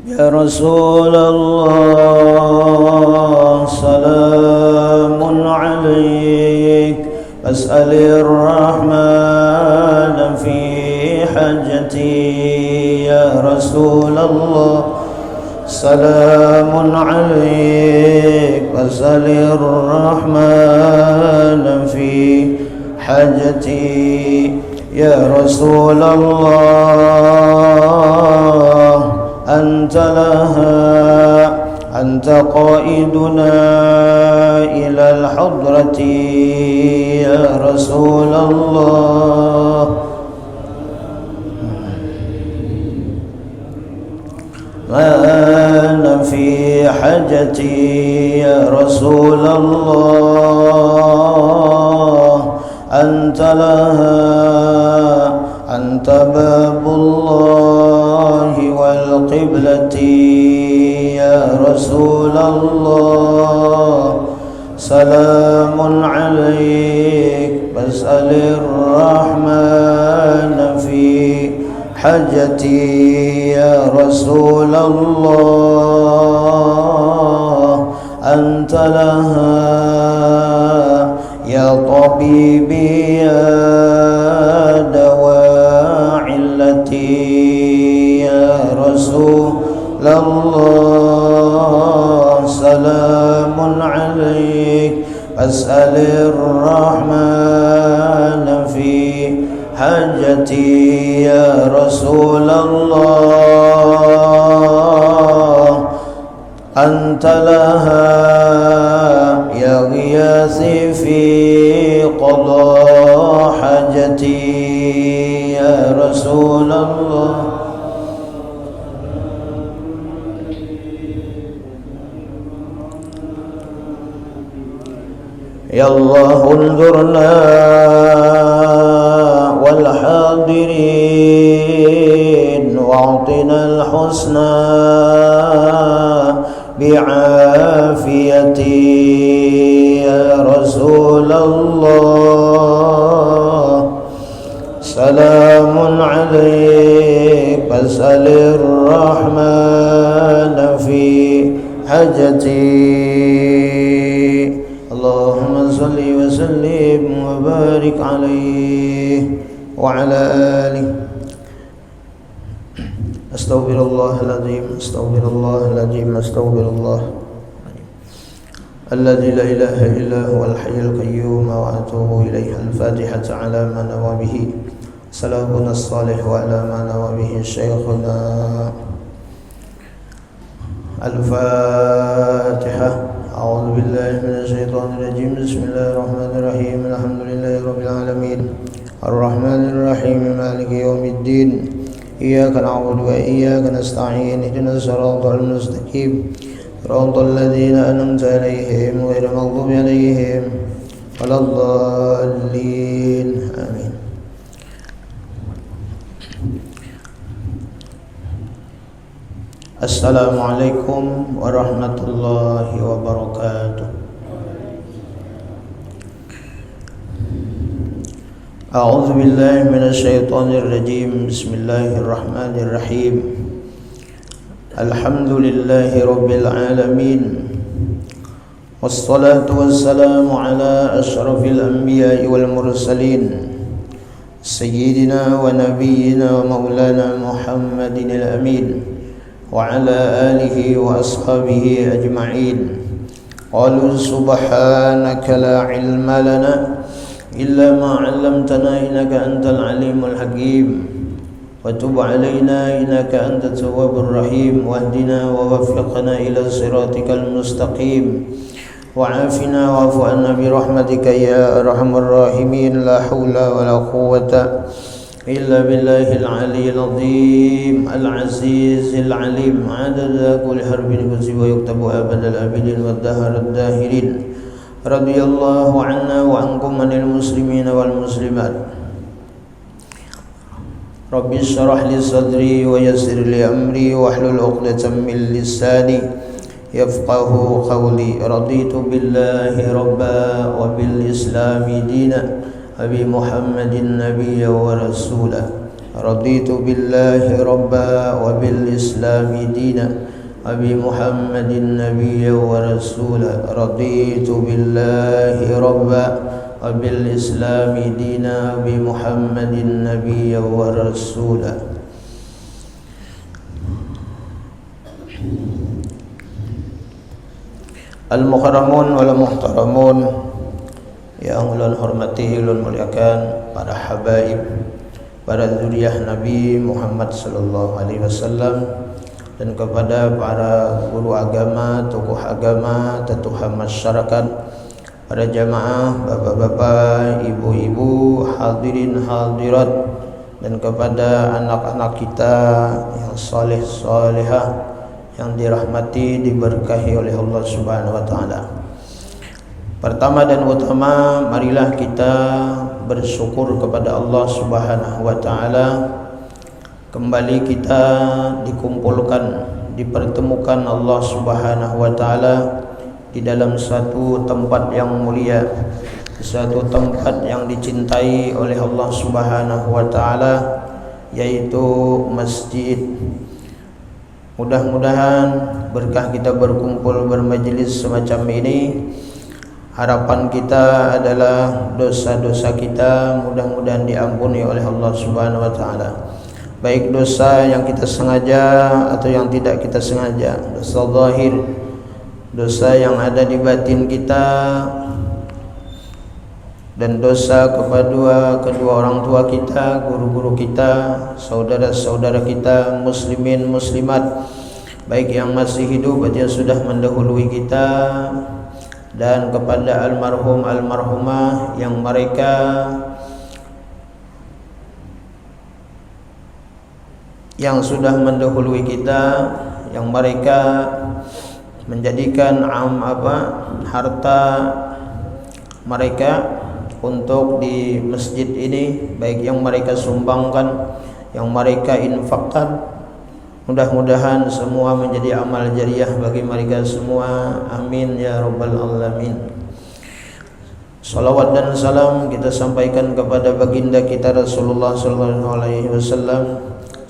يا رسول الله سلام عليك أسأل الرحمن في حجتي يا رسول الله سلام عليك أسأل الرحمن في حجتي يا رسول الله أنت لها أنت قائدنا إلى الحضرة يا رسول الله أنا في حاجتي يا رسول الله أنت لها أنت باب الله والقبلة يا رسول الله سلام عليك بسأل الرحمن في حجتي يا رسول الله أنت لها يا طبيبي يا دواء علتي يا رسول الله سلام عليك أسأل الرحمن في حاجتي يا رسول الله أنت لها يا غياثي في قضاء حاجتي يا رسول الله يا الله انظرنا والحاضرين واعطنا الحسنى بعافيتي يا رسول الله سلام عليك فاسأل الرحمن في حاجتي اللهم صل وسلم وبارك عليه وعلى آله أستغفر الله العظيم أستغفر الله العظيم أستغفر الله الذي لا إله إلا هو الحي القيوم وأتوب إليه الفاتحة على ما نوى به سلامنا الصالح وعلى ما نوى به شيخنا الفاتحة أعوذ بالله من الشيطان الرجيم بسم الله الرحمن الرحيم الحمد لله رب العالمين الرحمن الرحيم مالك يوم الدين إياك نعبد وإياك نستعين اهدنا الصراط المستقيم صراط الذين أنعمت عليهم غير المغضوب عليهم ولا الضالين آمين السلام عليكم ورحمة الله وبركاته أعوذ بالله من الشيطان الرجيم بسم الله الرحمن الرحيم الحمد لله رب العالمين والصلاة والسلام على أشرف الأنبياء والمرسلين سيدنا ونبينا ومولانا محمد الأمين وعلى آله وأصحابه أجمعين قالوا سبحانك لا علم لنا إلا ما علمتنا إنك أنت العليم الحكيم وتب علينا إنك أنت التواب الرحيم واهدنا ووفقنا إلى صراطك المستقيم وعافنا واعف عنا برحمتك يا أرحم الراحمين لا حول ولا قوة إلا بالله العلي العظيم العزيز العليم عدد كل حرف كتب ويكتب أبد الآبدين والدهر الداهرين رضي الله عنا وعنكم من المسلمين والمسلمات رب اشرح لي صدري ويسر لي أمري واحلل عقدة من لساني يفقه قولي رضيت بالله ربا وبالإسلام دينا أبي محمد نبيا ورسولا raditu billahi rabba wa bil islami dina wa bi Muhammadin nabiyya wa rasula. Raditu billahi rabba wa bil islami dina wa bi Muhammadin nabiyya wa rasula. Al-mukarramun wal muhtaramun, yang ulun hormati, ulun muliakan, para habaib, para zuriyah Nabi Muhammad sallallahu alaihi wasallam, dan kepada para guru agama, tokoh agama, tetuha masyarakat, para jamaah, bapak-bapak, ibu-ibu, hadirin hadirat, dan kepada anak-anak kita yang saleh salehah, yang dirahmati, diberkahi oleh Allah Subhanahu wa taala. Pertama dan utama, marilah kita bersyukur kepada Allah Subhanahu wa taala. Kembali kita dikumpulkan, dipertemukan Allah Subhanahu wa taala di dalam satu tempat yang mulia, satu tempat yang dicintai oleh Allah Subhanahu wa taala, yaitu masjid. Mudah-mudahan berkah kita berkumpul bermajlis semacam ini, harapan kita adalah dosa-dosa kita mudah-mudahan diampuni oleh Allah Subhanahu wa taala. Baik dosa yang kita sengaja atau yang tidak kita sengaja, dosa zahir, dosa yang ada di batin kita, dan dosa kepada kedua orang tua kita, guru-guru kita, saudara-saudara kita, muslimin, muslimat, baik yang masih hidup atau yang sudah mendahului kita, dan kepada almarhum, almarhumah yang mereka yang sudah mendahului kita, yang mereka menjadikan harta mereka untuk di masjid ini, baik yang mereka sumbangkan, yang mereka infakkan. Mudah-mudahan semua menjadi amal jariah bagi mereka semua. Amin ya rabbal alamin. Salawat dan salam kita sampaikan kepada baginda kita Rasulullah sallallahu alaihi wasallam,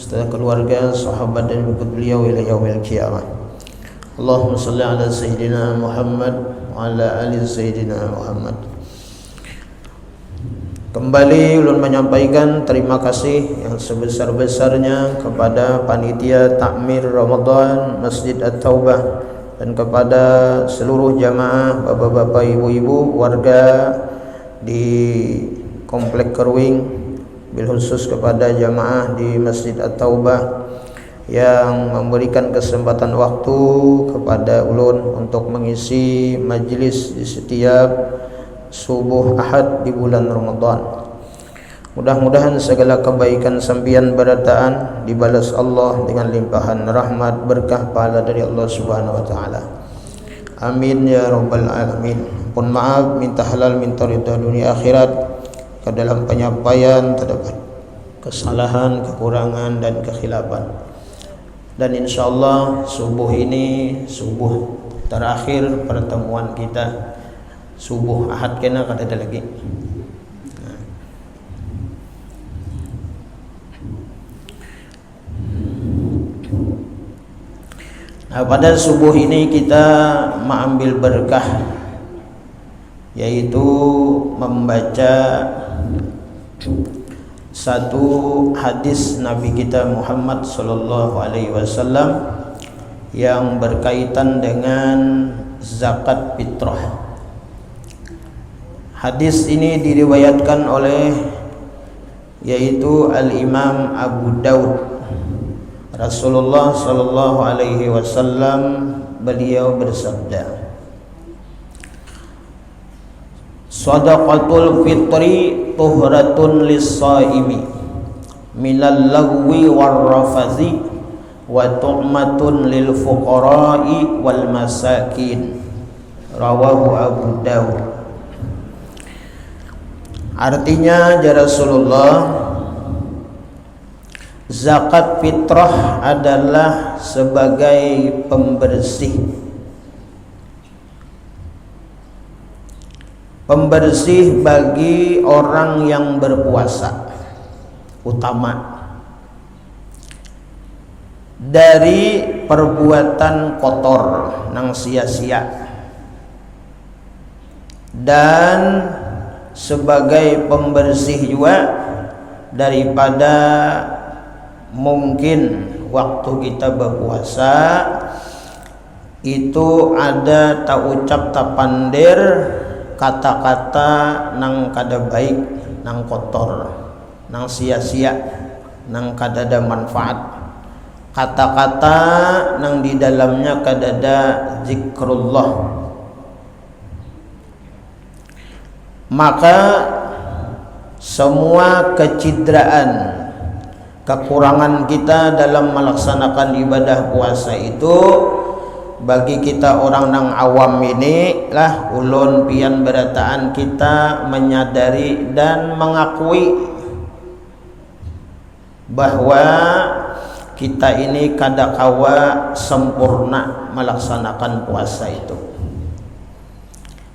serta keluarga, sahabat dan pengikut beliau ila yaumil qiyamah. Allahumma salli ala sayyidina Muhammad wa ala ali sayyidina Muhammad. Kembali ulun menyampaikan terima kasih yang sebesar-besarnya kepada panitia takmir Ramadan Masjid At-Taubah, dan kepada seluruh jamaah, bapak-bapak, ibu-ibu, warga di Komplek Kerwing, bil khusus kepada jamaah di Masjid At-Taubah yang memberikan kesempatan waktu kepada ulun untuk mengisi majlis di setiap subuh Ahad di bulan Ramadan. Mudah-mudahan segala kebaikan sambian berataan dibalas Allah dengan limpahan rahmat berkah pahala dari Allah Subhanahu wa taala. Amin ya rabbal alamin. Pun maaf, minta halal, minta ridha dunia akhirat ke dalam penyampaian terdapat kesalahan, kekurangan dan kekhilafan. Dan insyaallah subuh ini subuh terakhir pertemuan kita. Subuh Ahad kena kada ada lagi. Nah, pada subuh ini kita mengambil berkah, yaitu membaca satu hadis Nabi kita Muhammad sallallahu alaihi wasallam yang berkaitan dengan zakat fitrah. Hadis ini diriwayatkan oleh yaitu Al-Imam Abu Daud. Rasulullah sallallahu alaihi wasallam beliau bersabda, Sadaqatul fitri tuhratun lis-shaimi minal lagwi war-rafazi wa tu'matun lil fuqara'i wal masakin. Rawahu Abu Daud. Artinya ya Rasulullah, zakat fitrah adalah sebagai pembersih bagi orang yang berpuasa, utama dari perbuatan kotor nang sia-sia, dan sebagai pembersih juga daripada mungkin waktu kita berpuasa itu ada tak ucap tak pandir kata-kata nang kada baik, nang kotor, nang sia-sia, nang kada ada manfaat, kata-kata nang di dalamnya kada ada zikrullah. Maka semua kecidraan, kekurangan kita dalam melaksanakan ibadah puasa itu, bagi kita orang nang awam ini lah ulun pian berataan kita menyadari dan mengakui bahwa kita ini kada kawa sempurna melaksanakan puasa itu.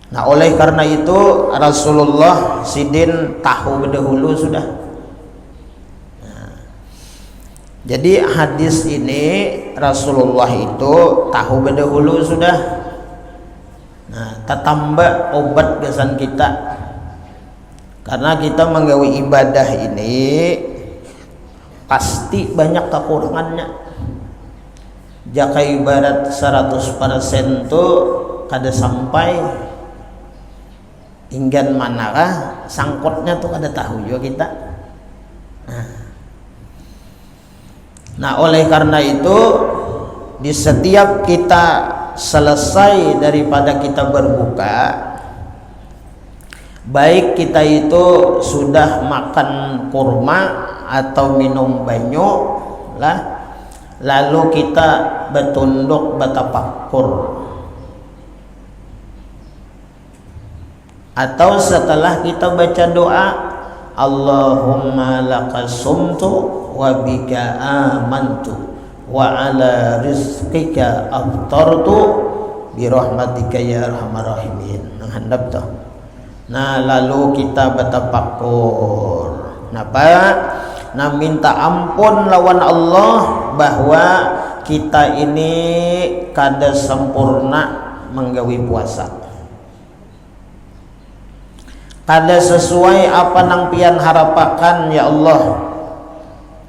Nah, oleh karena itu Rasulullah sidin tahu berdahulu sudah. Nah, jadi hadis ini Rasulullah itu tahu berdahulu sudah. Nah, tambah obat kesan kita, karena kita menggawe ibadah ini pasti banyak kekurangannya. Jaka ibarat 100% tuh kada sampai, inggan manakah sangkutnya tuh kada tahu juga kita. Nah, oleh karena itu di setiap kita selesai daripada kita berbuka, baik kita itu sudah makan kurma atau minum banyu lah, lalu kita bertunduk bertafakkur, atau setelah kita baca doa Allahumma lakas sumtu wa bika amantu wa ala rizqika aftartu bi rahmatika ya arhamar rahimin. Nang handap tuh. Nah, lalu kita bertafakkur. Napa? Nah, minta ampun lawan Allah bahwa kita ini kada sempurna menggawi puasa, kada sesuai apa nang pian harapakan. Ya Allah,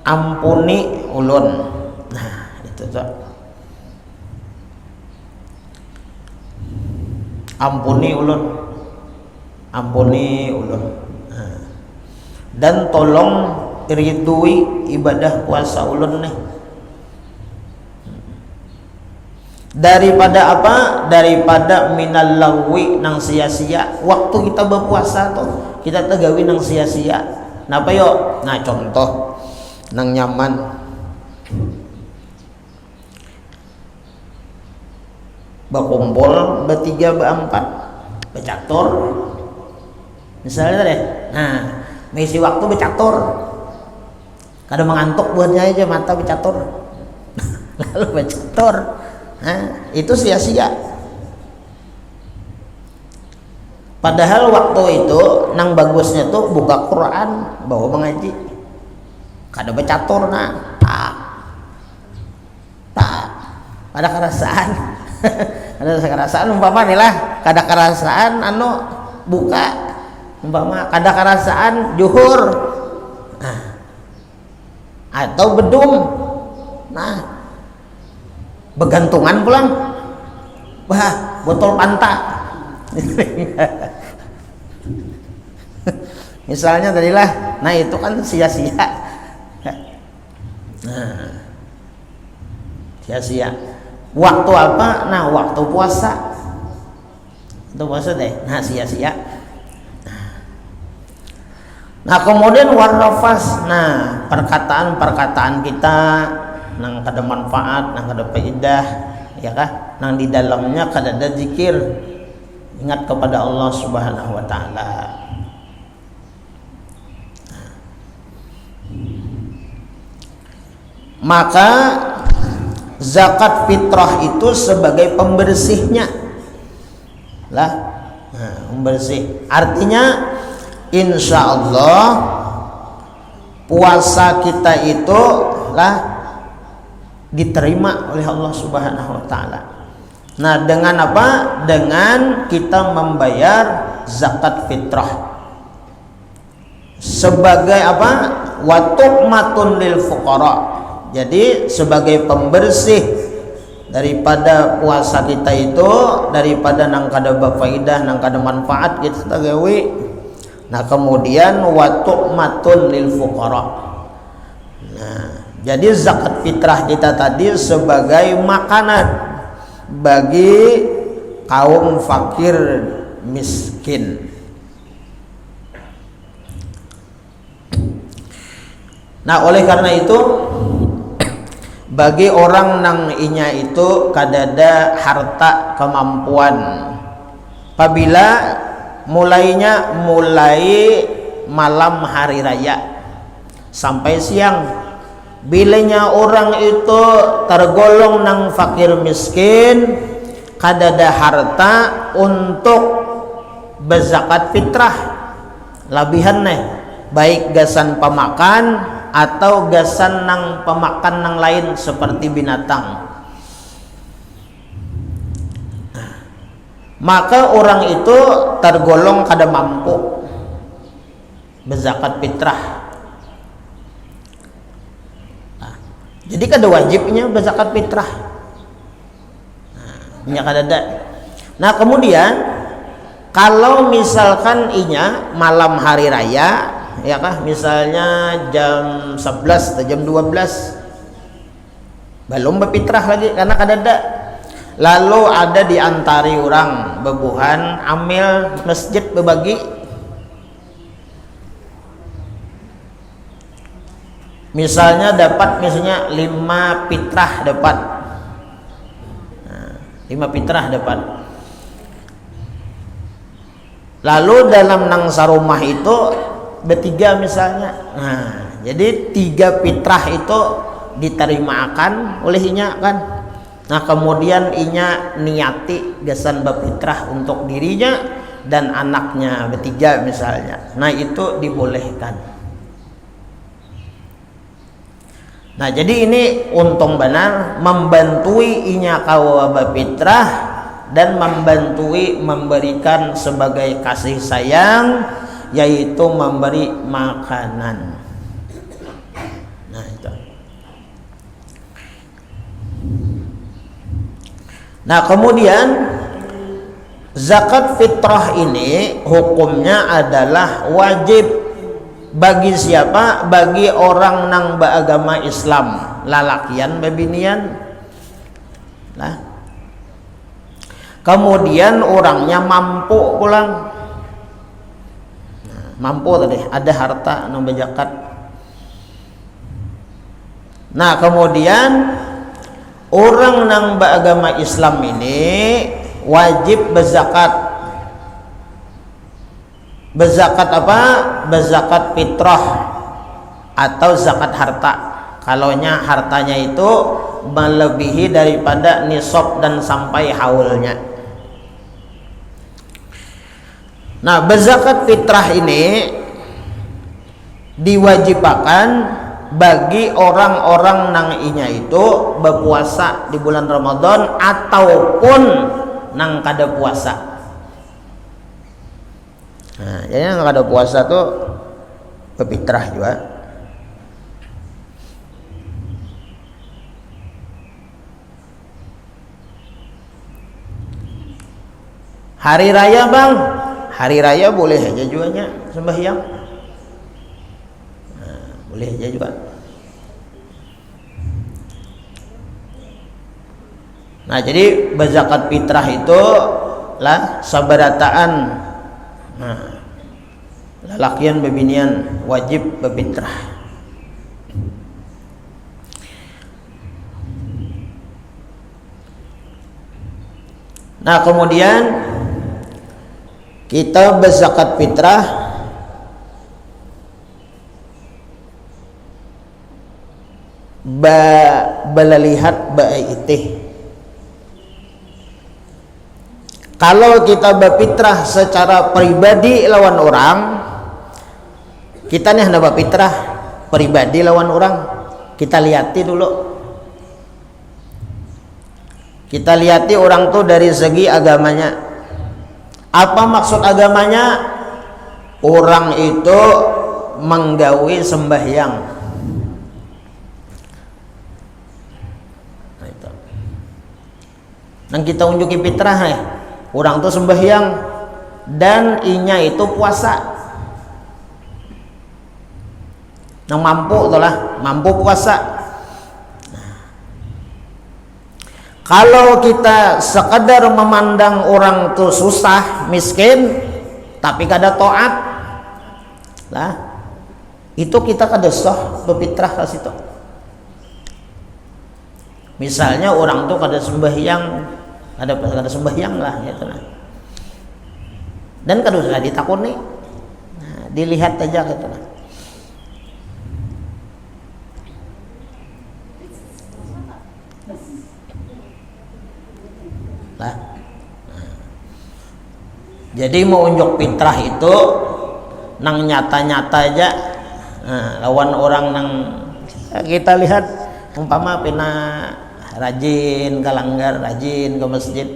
ampuni ulun. Nah, itu tuh, ampuni ulun, ampuni ulun. Nah, dan tolong ridui ibadah puasa ulun nih. Daripada apa? Daripada minal lagwi nang sia-sia. Waktu kita berpuasa tuh kita tegawi nang sia-sia. Napa yo? Nah, contoh nang nyaman, berkumpul bertiga berempat bercatur misalnya deh. Nah, mengisi waktu bercatur, kada mengantuk buatnya aja mata bercatur lalu bercatur. Nah, itu sia-sia. Padahal waktu itu nang bagusnya tuh buka Quran, bawa mengaji, kada bercatur. Nah, tak ada kerasaan ada kerasaan umpama nih lah, kada kerasaan anu buka, umpama kada kerasaan juhur, nah, atau bedung. Nah, begantungan pulang, wah, botol Fanta misalnya tadilah. Nah, itu kan sia-sia. Nah, sia-sia. Waktu apa? Nah, waktu puasa. Itu puasa deh. Nah, sia-sia. Nah, kemudian warrafas. Nah, perkataan-perkataan kita nang kada manfaat, nang kada faedah, ya kah? Nang di dalamnya kada ada zikir, ingat kepada Allah Subhanahu wa taala. Maka zakat fitrah itu sebagai pembersihnya lah. Nah, pembersih artinya insya Allah puasa kita itu lah diterima oleh Allah Subhanahu wa taala. Nah, dengan apa? Dengan kita membayar zakat fitrah. Sebagai apa? Wa tu'matun lil fuqara. Jadi sebagai pembersih daripada puasa kita itu, daripada nang kada bafaidah, nang kada manfaat kita gawe. Nah, kemudian wa tu'matun lil fuqara. Nah, jadi zakat fitrah kita tadi sebagai makanan bagi kaum fakir miskin. Nah, oleh karena itu bagi orang nang inya itu kadada harta kemampuan, apabila mulai malam hari raya sampai siang, bilanya orang itu tergolong nang fakir miskin, kadada harta untuk berzakat fitrah labihan nih, baik gasan pemakan atau gasan nang pemakan nang lain seperti binatang. Maka orang itu tergolong kada mampu berzakat fitrah. Jadi kada wajibnya berzakat fitrah. Nah, kada. Nah, kemudian kalau misalkan inya malam hari raya, ya kah, misalnya jam 11 atau jam 12 belum berfitrah lagi karena kada. Lalu ada di antari orang bebuhan amil masjid berbagi, misalnya dapat 5 fitrah dapat. Nah, 5 fitrah dapat. Lalu dalam nang sarumah itu bertiga misalnya. Nah, jadi 3 fitrah itu diterimakan oleh inya kan. Nah, kemudian inya niati gasan berfitrah untuk dirinya dan anaknya bertiga misalnya. Nah, itu dibolehkan. Nah, jadi ini untung benar membantui inya kawa berfitrah dan membantui memberikan sebagai kasih sayang, yaitu memberi makanan. Nah, itu. Nah, kemudian zakat fitrah ini hukumnya adalah wajib bagi siapa? Bagi orang nang beragama Islam, lalakian bebinian. Nah, kemudian orangnya mampu pulang. Nah, mampu tadi, ada harta nang berzakat. Nah, kemudian orang nang beragama Islam ini wajib berzakat. Berzakat apa? Berzakat fitrah atau zakat harta. Kalaunya hartanya itu melebihi daripada nisab dan sampai haulnya. Nah, berzakat fitrah ini diwajibkan bagi orang-orang nang inya itu berpuasa di bulan Ramadan ataupun nang kada puasa. Nah, jadi nang kada puasa tuh berfitrah juga. Hari raya bang, hari raya boleh aja juga sembahyang. Nah, boleh aja juga. Nah, jadi berzakat fitrah itu lah sabarataan. Nah, lalakian bebinian wajib berfitrah. Nah, kemudian kita berzakat fitrah belalihat baitih. Kalau kita berfitrah secara pribadi lawan orang, kita nih hendak berfitrah pribadi lawan orang, kita lihati dulu. Kita lihati orang tuh dari segi agamanya. Apa maksud agamanya? Orang itu menggawi sembahyang. Nah, itu. Nang kita unjuki fitrah ya. Orang tuh sembahyang dan inya itu puasa. Nang mampu itulah, mampu puasa. Kalau kita sekedar memandang orang tuh susah, miskin, tapi kada taat, lah itu kita kada sah berfitrah ke situ. Misalnya orang tuh kada sembahyang, kada sembahyang lah, gitu lah. Dan kada usah ditakuni, nah, dilihat aja gitu lah. Nah, jadi mau unjuk fitrah itu nang nyata-nyata aja. Nah, lawan orang nang kita lihat umpama pina rajin ke langgar, rajin ke masjid,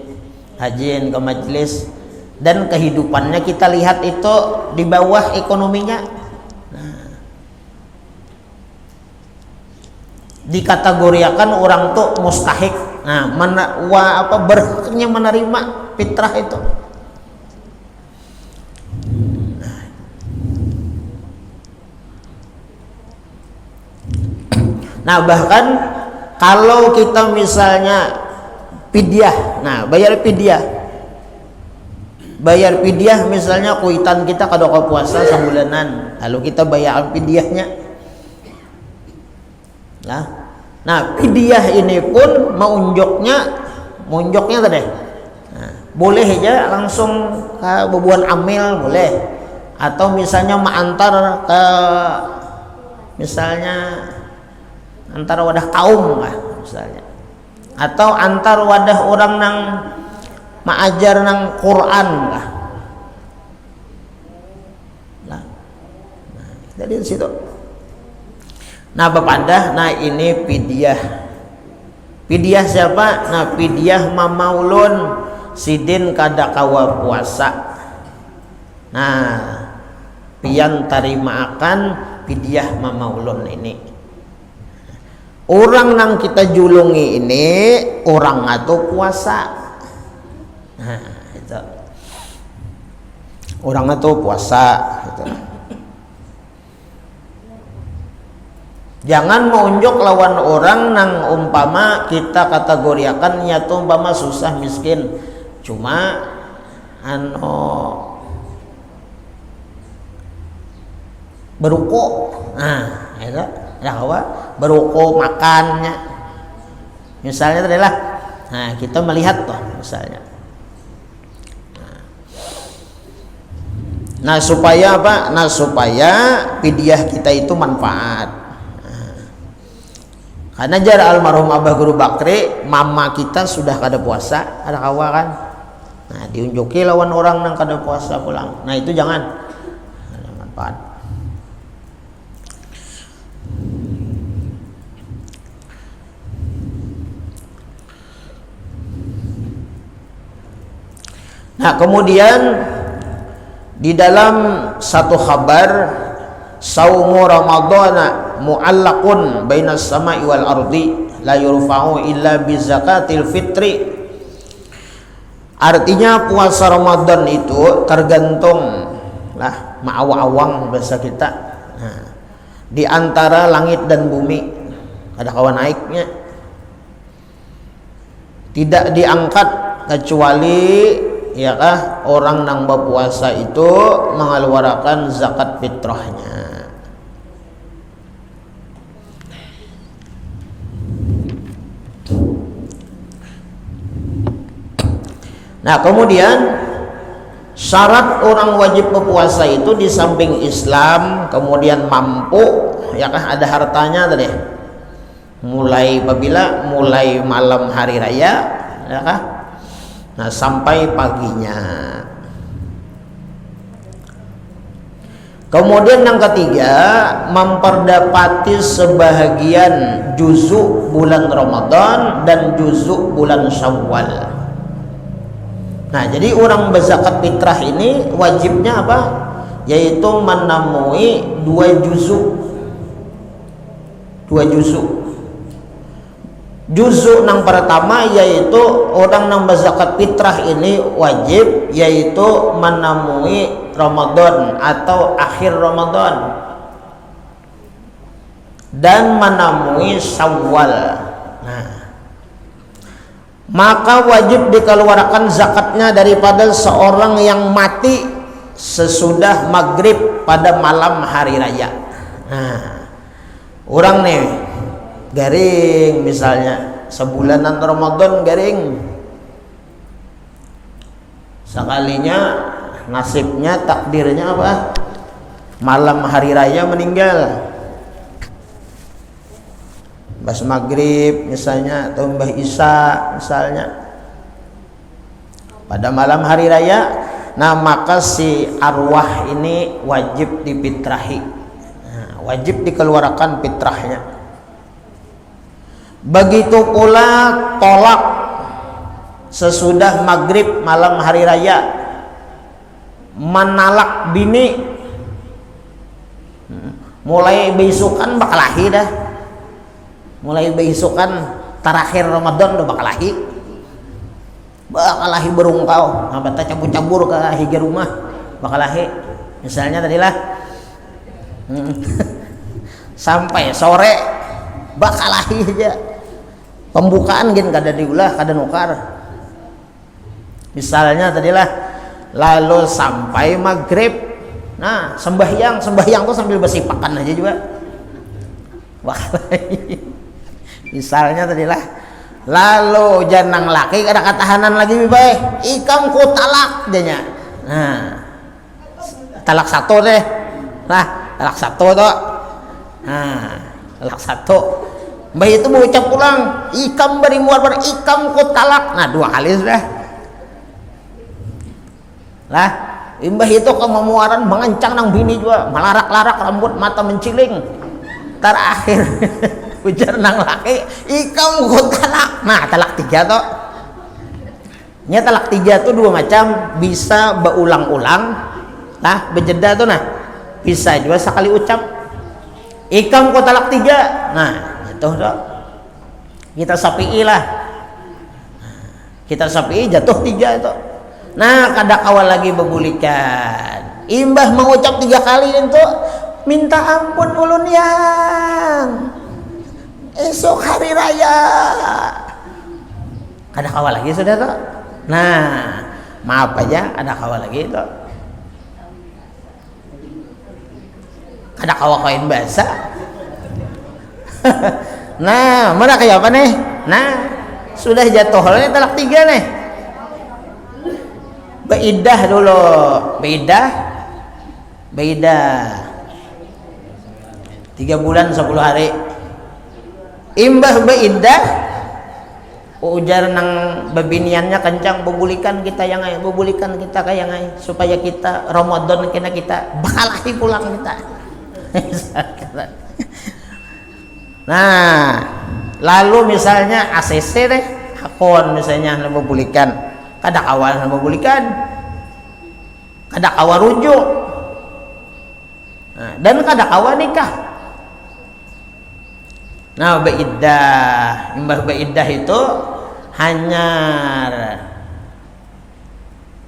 rajin ke majelis, dan kehidupannya kita lihat itu di bawah ekonominya. Nah, dikategorikan orang tuh mustahik. Nah, berhaknya menerima fitrah itu. Nah, bahkan kalau kita misalnya fidyah, nah bayar fidyah misalnya kuitan kita kada puasa sebulanan, lalu kita bayar fidyahnya. Nah, fidyah ini pun munjuknya tadi. Nah, boleh aja langsung ke bebuan amil boleh, atau misalnya mengantar ke misalnya antar wadah kaum lah misalnya, atau antar wadah orang nang maajar nang Quran lah. Nah, jadi di situ. Nah, bepandah, nah ini fidyah. Fidyah siapa? Nah, fidyah mamaulun sidin kada kawa puasa. Nah, pian tarima akan fidyah mamaulun ini. Orang nang kita julungi ini orang atau puasa. Nah, itu. Orang atau puasa gitu. Jangan menunjuk lawan orang nang umpama kita kategorikan nyatu umpama susah miskin, cuma beruko, nah itu beruko makannya, misalnya tadi lah. Nah, kita melihat tuh misalnya. Nah, supaya apa? Nah, supaya fidyah kita itu manfaat. Karena jar almarhum Abah Guru Bakri, mama kita sudah kada puasa, ada kawa kan. Nah, diunjuki lawan orang nang kada puasa pulang. Nah, itu jangan. Ada manfaat. Nah, kemudian di dalam satu kabar, saumu ramadhana mu'allaqun bainas sama'i wal ardi la yurfa'u illa bi zakatil fitri. Artinya puasa Ramadan itu tergantung lah ma'awang bahasa kita. Nah, di antara langit dan bumi ada kawan naiknya, tidak diangkat kecuali ya kah orang nang berpuasa itu mengeluarkan zakat fitrahnya. Nah, kemudian syarat orang wajib berpuasa itu di samping Islam, kemudian mampu, ya kan, ada hartanya tadi. Mulai malam hari raya, ya kan? Nah, sampai paginya. Kemudian yang ketiga, memperdapati sebahagian juzuk bulan Ramadan dan juzuk bulan Syawal. Nah, jadi orang berzakat fitrah ini wajibnya apa? Yaitu menemui 2 juzuk. 2 juzuk. Juzuk yang pertama yaitu orang yang berzakat fitrah ini wajib yaitu menemui Ramadan atau akhir Ramadan dan menemui Syawal. Nah, maka wajib dikeluarkan zakatnya daripada seorang yang mati sesudah maghrib pada malam hari raya. Nah, orang nih garing misalnya sebulanan Ramadan garing, sekalinya nasibnya takdirnya apa? Malam hari raya meninggal. Pas maghrib misalnya atau mbah Isya misalnya pada malam hari raya, nah maka si arwah ini wajib difitrahi. Nah, wajib dikeluarkan fitrahnya. Begitu pula tolak sesudah maghrib malam hari raya, menalak bini mulai besukan bakal lahir dah, mulai besukan terakhir Ramadan udah bakal lahir berungkau ngabata cabur-cabur ke higi rumah bakal lahir misalnya tadilah sampai sore bakal lahir aja pembukaan gin kada diulah kada nukar misalnya tadilah, lalu sampai maghrib, nah sembahyang tuh sambil bersipakan aja juga bakal misalnya tadilah, lalu janang laki ada katahanan lagi baik ikam ku talak jadinya. Nah talak 1 deh lah, talak 1 tuh, nah talak 1 mbah itu mau ucap pulang ikam beri muar ikam ku talak, nah 2 kali sudah lah. Mbah itu kememuaran mengencang nang bini juga melarak-larak rambut mata menciling terakhir ujar nang laki ikam ku talak. Nah talak 3 tuh nya talak 3 tuh 2 macam, bisa berulang-ulang nah berjeda tuh, nah bisa juga sekali ucap ikam ku talak 3. Nah itu tuh kita sapi'i lah, kita sapi'i jatuh 3 itu. Nah kada awal lagi bebulikan imbah mengucap 3 kali itu minta ampun ulun yang esok hari raya kada awal lagi sudah tuh. Nah maaf aja ada awal lagi itu kada awal kain bahasa nah mana kayak apa nih, nah sudah jatuh ini talak 3 nih. Beidah dulu, beidah 3 bulan 10 hari imbah beidah ujar nang bebiniannya kencang bebulikan kita yang ay, bebulikan kita kayak ay, supaya kita Ramadan kita bakalahi pulang kita. Nah lalu misalnya ACC deh akun misalnya bebulikan kada awal membulikan, kada awal rujuk, nah, dan kada awal nikah. Nah beidah, imbah beidah itu hanya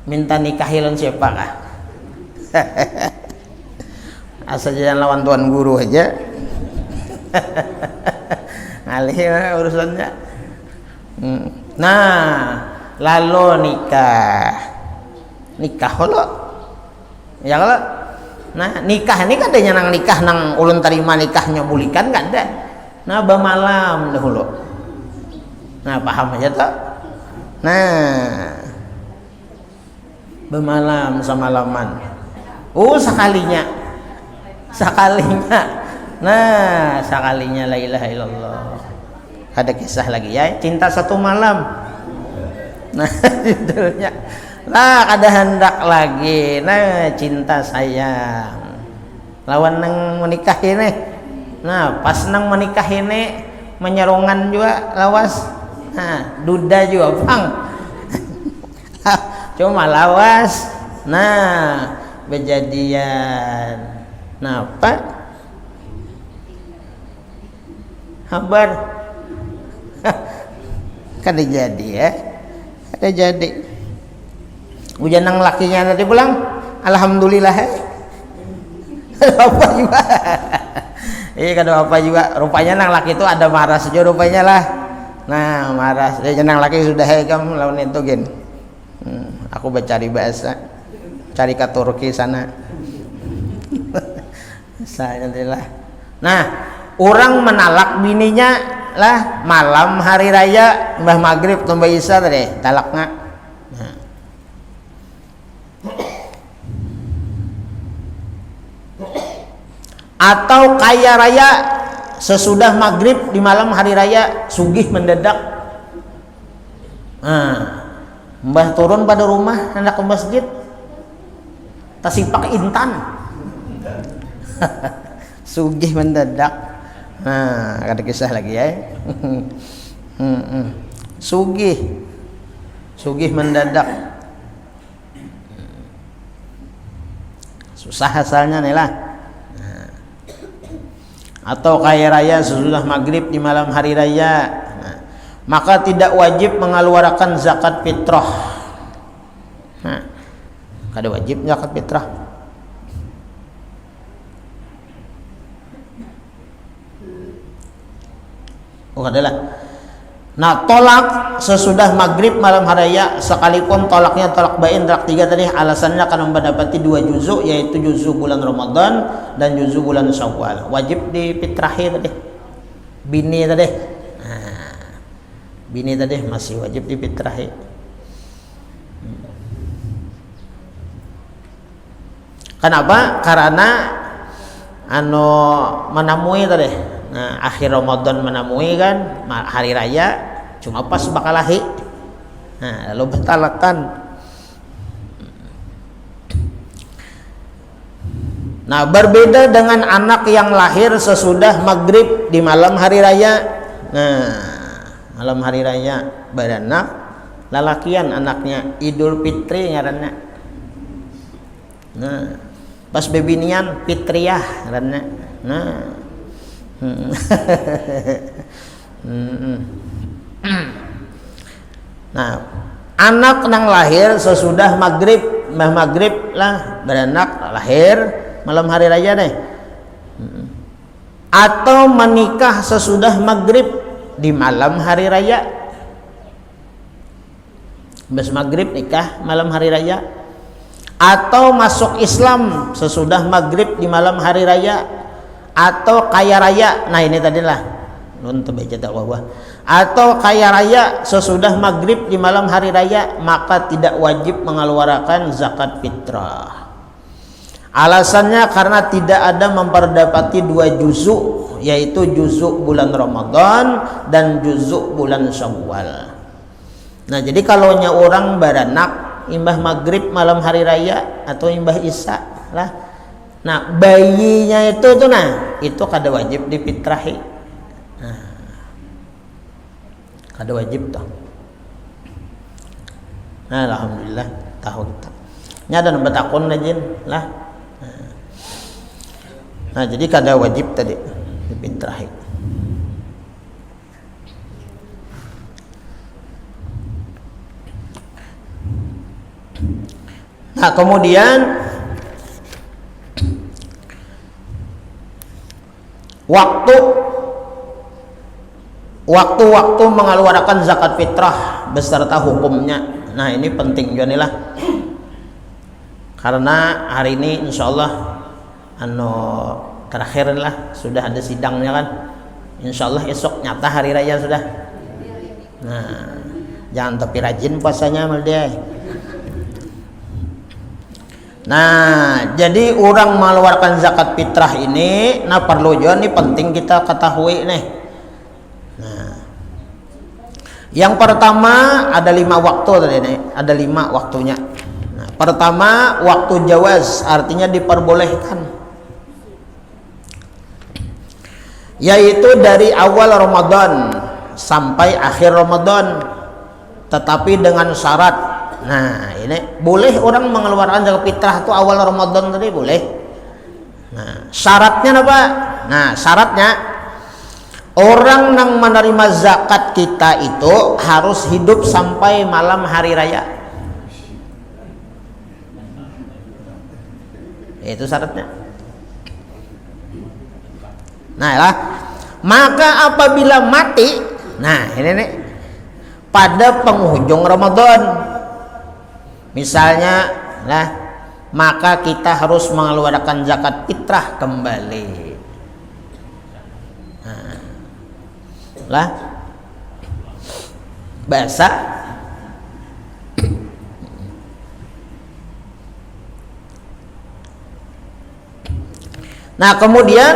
minta nikahilan siapa kah? Asal jangan lawan tuan guru aja. Ngalih urusannya. Nah lalu nikah lo ya kalau nah nikah ini kadanya nang nikah nang ulun terima nikahnya bulikan kan ada nah bamalam dahulu, nah paham aja tak, nah bemalam semalaman sekalinya nah sekalinya la ilaha illallah. Ada kisah lagi ya cinta 1 malam. Nah judulnya lah kada hendak lagi, nah cinta sayang lawan nang menikah ini. Nah pas nang menikah ini menyerongan juga lawas. Nah duda juga bang. Cuma lawas. Nah kejadian. Nah Pak kabar kan jadi ya, ada jadi. Ujian nang lakinya tadi pulang, alhamdulillah. Apa juga? Iya kan apa juga? Rupanya nang laki itu ada marah saja rupanya lah. Nah marah, dia nang laki sudah kamu lawan itu gin. Aku bercari bahasa, cari ke Turki sana. Saya lah. Nah orang menalak bininya lah malam hari raya mbah maghrib tambah isya tadi talaknya. Nah. Atau kaya raya sesudah maghrib di malam hari raya sugih mendadak. Nah, mbah turun pada rumah hendak ke masjid tasipak intan. Sugih mendadak. Nah, ada kisah lagi ya. Sugih mendadak. Susah asalnya nih lah. Nah. Atau kaya raya sesudah maghrib di malam hari raya. Nah, maka tidak wajib mengeluarkan zakat fitrah. Nah, kada wajib zakat fitrah. Oh adalah. Nah tolak sesudah maghrib malam hari raya sekalipun tolaknya tolak bain tolak 3 tadi alasannya akan mendapati 2 juzuk yaitu juzuk bulan Ramadan dan juzuk bulan Syawal. Wajib difitrahi tadi. Bini tadi. Nah, bini tadi masih wajib difitrahi. Kenapa? Karena menamui tadi. Nah, akhir Ramadan menamui kan hari raya cuma pas bakal lahir. Nah, lalu betalakan. Nah, berbeda dengan anak yang lahir sesudah maghrib di malam hari raya. Nah, malam hari raya beranak lalakian anaknya Idul Fitri ngaranna. Nah, pas bebinian Fitriyah ngaranna. Nah, nah, anak nang lahir sesudah maghrib lah beranak lahir malam hari raya deh. Atau menikah sesudah maghrib di malam hari raya. Bes maghrib nikah malam hari raya. Atau masuk Islam sesudah maghrib di malam hari raya. Atau kaya raya, nah ini tadilah atau kaya raya sesudah maghrib di malam hari raya maka tidak wajib mengeluarkan zakat fitrah. Alasannya karena tidak ada memperdapati 2 juzuk yaitu juzuk bulan Ramadan dan juzuk bulan Syawal. Nah jadi kalau orang beranak imbah maghrib malam hari raya atau imbah isya lah. Nah bayinya itu tuh itu kada wajib difitrahi. Nah, kada wajib tuh. Nah, alhamdulillah tahu kita. Nya ada nambah takun najin lah. Nah jadi kada wajib tadi difitrahi. Nah kemudian waktu mengeluarkan zakat fitrah beserta hukumnya. Nah ini penting juga nih lah, karena hari ini insyaallah terakhir lah sudah ada sidangnya kan. Insyaallah esok nyata hari raya sudah. Nah jangan tapi rajin puasanya mal dia. Nah, jadi orang mengeluarkan zakat fitrah ini, nah perlu juga nih penting kita ketahui nih. Nah, yang pertama ada 5 waktu tadi nih, ada 5 waktunya. Nah, pertama waktu jawaz artinya diperbolehkan. yaitu dari awal Ramadan sampai akhir Ramadan, tetapi dengan syarat. Nah, ini boleh orang mengeluarkan zakat fitrah itu awal Ramadan tadi boleh. Nah, syaratnya apa? Nah, syaratnya orang yang menerima zakat kita itu harus hidup sampai malam hari raya. Itu syaratnya. Nah, lah. Maka apabila mati, nah ini nih, pada penghujung Ramadan, misalnya, nah, maka kita harus mengeluarkan zakat fitrah kembali. Nah, lah, bahasa. Nah, kemudian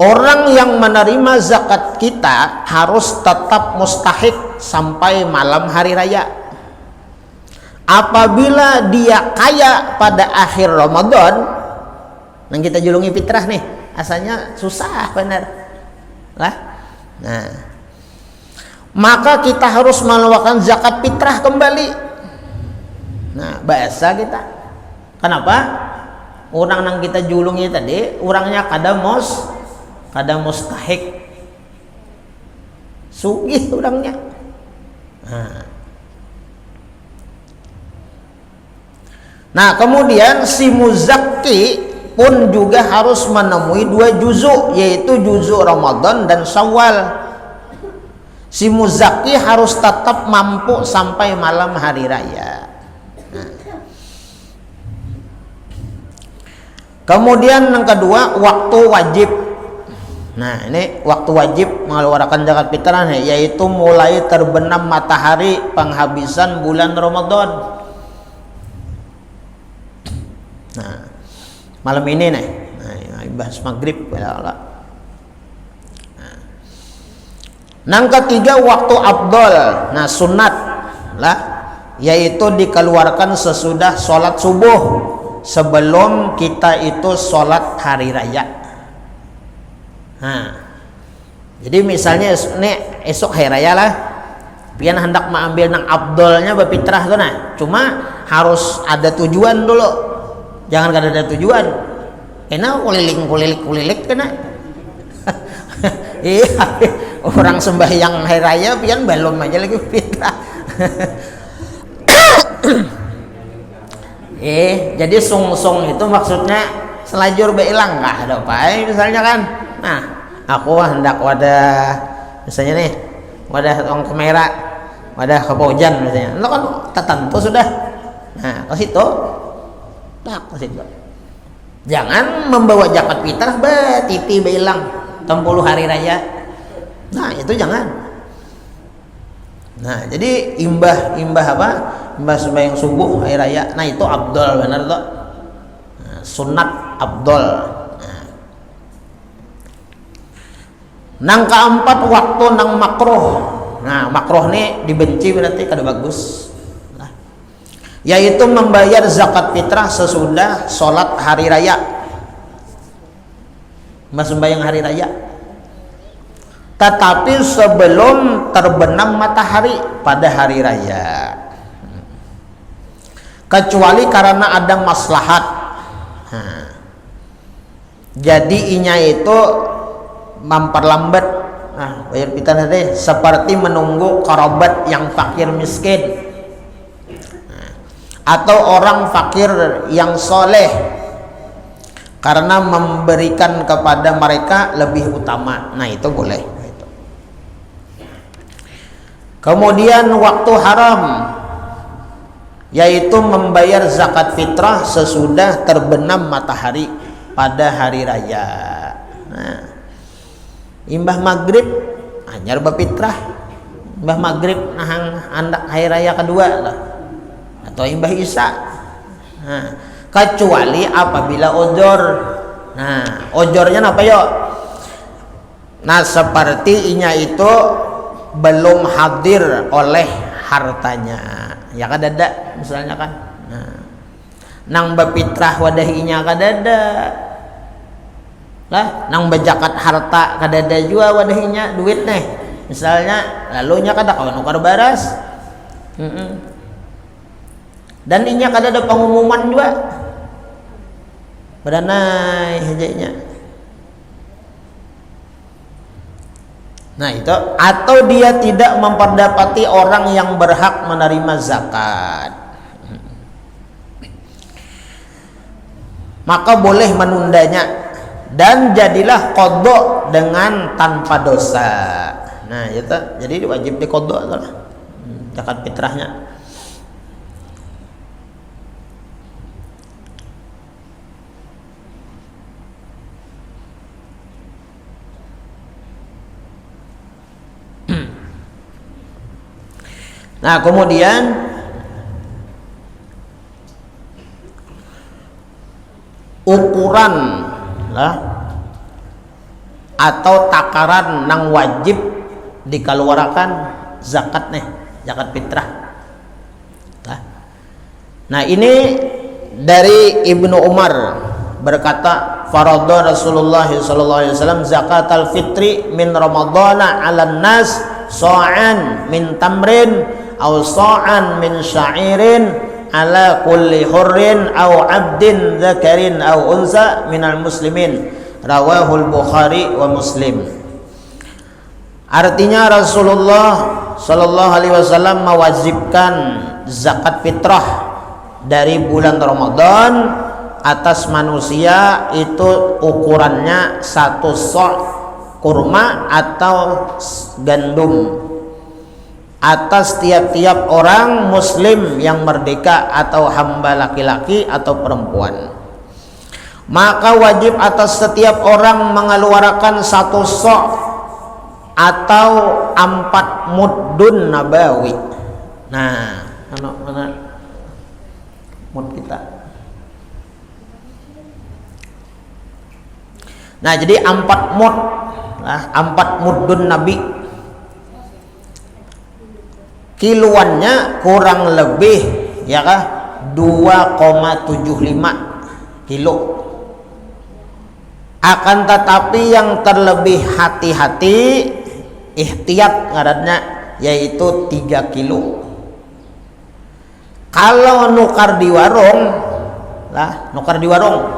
orang yang menerima zakat kita harus tetap mustahik sampai malam hari raya. Apabila dia kaya pada akhir Ramadan, yang kita julungi fitrah nih, asalnya susah benar lah. Nah, maka kita harus mengeluarkan zakat fitrah kembali. Nah, bahasa kita. Kenapa? Orang yang kita julungi tadi, orangnya kada mustahik, sugih orangnya. Nah, kemudian si muzakki pun juga harus menemui 2 juzuk, yaitu juzuk Ramadan dan Syawal. Si muzakki harus tetap mampu sampai malam hari raya. Kemudian yang kedua, waktu wajib. Nah, ini waktu wajib mengeluarkan zakat fitrah, yaitu mulai terbenam matahari penghabisan bulan Ramadan. Nah, malam ini nih, nah, bahas maghrib. Yang ketiga, waktu afdal. Nah, sunat lah, yaitu dikeluarkan sesudah sholat subuh, sebelum kita itu sholat hari raya. Nah, jadi misalnya ini esok hari raya lah, pian hendak mengambil nang abdolnya berfitrah tuh, nah, cuma harus ada tujuan dulu, jangan kada ada tujuan, kena kulilik kena. Iya, orang sembahyang hari raya pian belum aja lagi fitrah. Jadi sung-sung itu maksudnya selajur beilang nggak ada apa misalnya kan. Nah, aku hendak wadah misalnya nih, wadah tong kamera, wadah kepojan misalnya, lo kan tertentu sudah. Nah, ke situ, tak ke situ. Jangan membawa zakat fitrah tipi beilang 60 hari raya. Nah, itu jangan. Nah, jadi imbah apa? Imbah sembahyang subuh hari raya. Nah, itu afdal benar tuh. Nah, sunat afdal. Nang keempat, waktu nang makruh. Nah, makruh nih dibenci berarti kada bagus. Nah, yaitu membayar zakat fitrah sesudah sholat hari raya. Mas sembahyang hari raya. Tetapi sebelum terbenam matahari pada hari raya, kecuali karena ada maslahat. Jadi inya itu memperlambat bayar fitrah tadi, seperti menunggu kerabat yang fakir miskin, atau orang fakir yang soleh, karena memberikan kepada mereka lebih utama. Nah, itu boleh. Kemudian waktu haram, yaitu membayar zakat fitrah sesudah terbenam matahari pada hari raya. Nah, imbah maghrib anyar berfitrah, imbah maghrib nahang andak hari raya kedua lah, atau imbah isya. Nah, kecuali apabila ojor. Nah, ojornya apa yo? Nah, seperti inya itu belum hadir oleh hartanya, ya kadada misalnya kan. Nah, nang berfitrah wadahinya kadada. lah nang bejakat harta kadada jua wadahnya duit nih misalnya lalunya kada kawan nukar baras dan inya kadada pengumuman juga beranai hejanya. Nah itu, atau dia tidak memperdapati orang yang berhak menerima zakat, maka boleh menundanya dan jadilah qadha dengan tanpa dosa. Nah itu jadi wajib diqadha lah zakat fitrahnya. Nah kemudian ukuran lah atau takaran nang wajib dikeluarkan zakat nih, zakat fitrah. Nah ini dari Ibnu Umar berkata, faradha Rasulullah sallallahu alaihi wasallam zakatal fitri min ramadhana 'alan nas sa'an min tamrin aw sa'an min sya'irin ala kulli hurrin aw 'abdin dzakarin aw unsa minal muslimin, rawahul Bukhari wa Muslim. Artinya Rasulullah sallallahu alaihi wasallam mewajibkan zakat fitrah dari bulan Ramadan atas manusia, itu ukurannya 1 sok kurma atau gandum atas tiap-tiap orang muslim yang merdeka atau hamba laki-laki atau perempuan. Maka wajib atas setiap orang mengeluarkan 1 sok atau 4 muddun nabawi. Nah, mana mud kita. Nah, jadi 4 mud lah, 4 muddun nabi. Kiloannya kurang lebih ya kah 2,75 kilo. Akan tetapi yang terlebih hati-hati ihtiyat ngaranna yaitu 3 kilo. Kalau nukar di warung lah, nukar di warung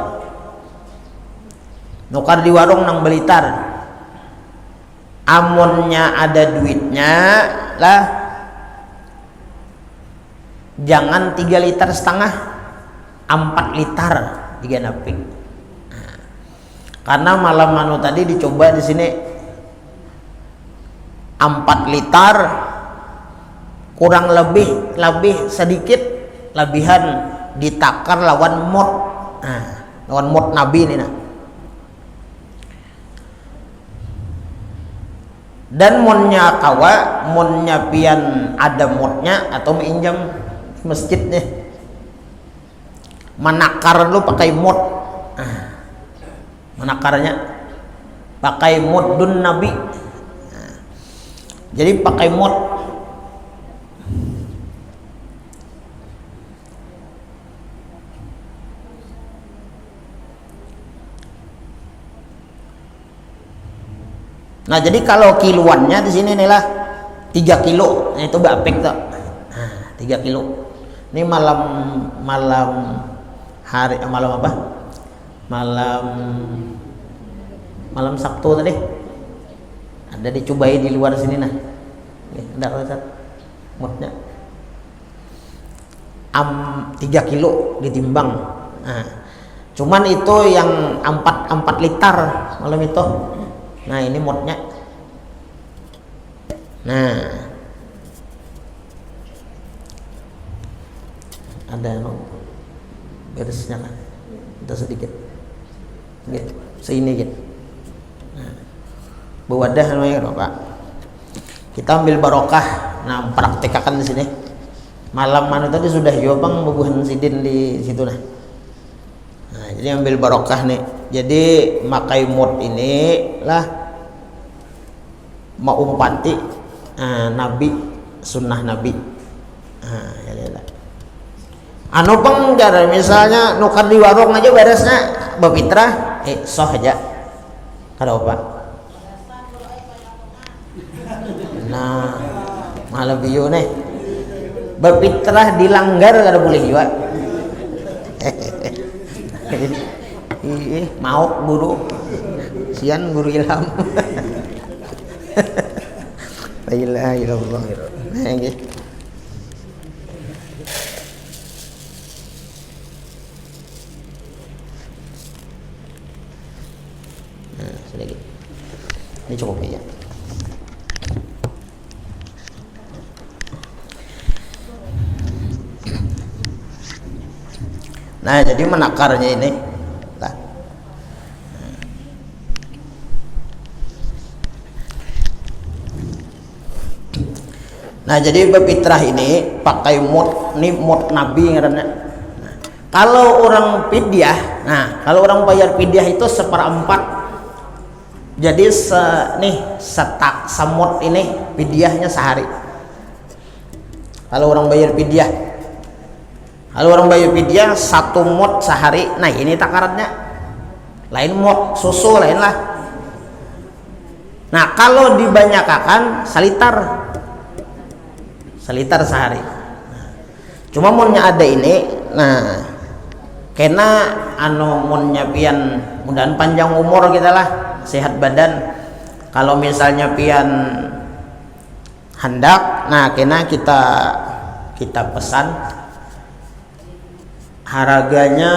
nang Blitar, amunnya ada duitnya lah, jangan 3,5 liter, 4 liter diganapin. Karena malam manu tadi dicoba di sini 4 liter kurang lebih sedikit lebihan ditakar lawan mod. Lawan mod nabi ini nah. Dan monnya kawa, monnya pian ada modnya atau minjam masjidnya, menakar lu pakai mod, menakarnya pakai muddun nabi. Jadi pakai mod. Nah jadi kalau kiloannya di sini nih lah 3 kilo, nah, itu bapek tuh. Nah, 3 kilo. Ini malam apa? Malam Sabtu tadi. Ada dicobai di luar sini nah. Ada Ustaz. Muatnya 3 kilo ditimbang. Nah, cuman itu yang 4 liter malam itu. Nah ini modnya. Nah ada beresnya kan, itu sedikit, gitu, seini gitu. Nah, bewadah namanya Pak. Kita ambil barokah. Nah praktikakan di sini. Malam mana tadi sudah jawabang bebuhan sidin di situ nah. Nah jadi ambil barokah nih. Jadi makai mod ini lah mau umpati nabi, sunnah nabi. Anu pengjar misalnya nukar di warung aja beresnya bafitrah soh aja Kada apa? Nah, malah biyo nih. Berfitrah dilanggar kada boleh juga. Mau guru. Sian guru ilham. La ilaha illallah. Nah, nggih. Nah, sedikit. Ini cukup ya. Nah, jadi menakarnya ini lah. Nah, jadi berfitrah ini pakai mod, ini mod Nabi ngaranna. Nah, kalau orang fidyah, nah kalau orang bayar fidyah itu 1/4. Jadi setak samot ini fidyahnya sehari. Kalau orang bayar fidyah, kalau orang bayar fidyah 1 mod sehari. Nah, ini takarannya. Lain mod susu lain lah. Nah, kalau dibanyakan salitar sehari. Nah, cuma monnya ada ini. Nah, kena monnya pian mudahan panjang umur kita lah, sehat badan. Kalau misalnya pian hendak, nah kena kita pesan harganya